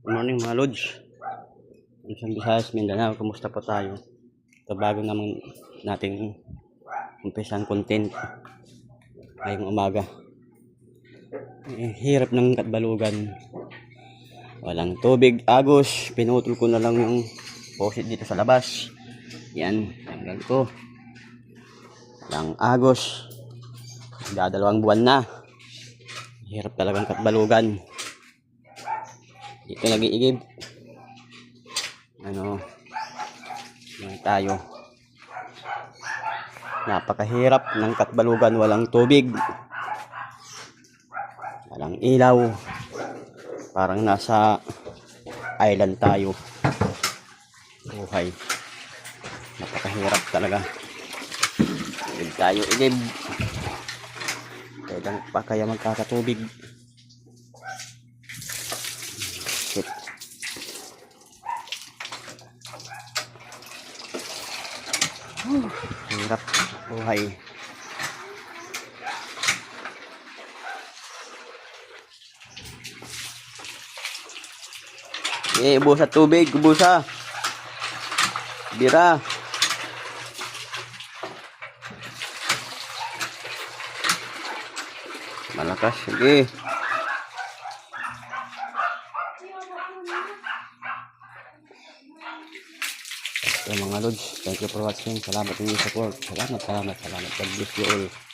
Good morning mga Lods. Isang Visayas, Mindanao, kumusta po tayo? Ito bago naman nating umpisan content ngayong umaga. Hirap ng Katbalugan. Walang tubig, agos. Pinutol ko na lang yung faucet dito sa labas. Yan, tanggal ko. Walang agos. Dadalawang buwan na. Hirap talagang Katbalugan. Dito nag-iigib. Yan tayo. Napakahirap ng Katbalugan, walang tubig, walang ilaw, parang nasa island tayo. Buhay, napakahirap talaga. Igib tayo, igib. Kailan pa kaya magkakatubig? Shit. Hirap buhay. Ubos sa tubig, ubos sa bira. Malakas, sige. So mga Lods, thank you for watching. Salamat sa inyong support. Salamat. God bless you all.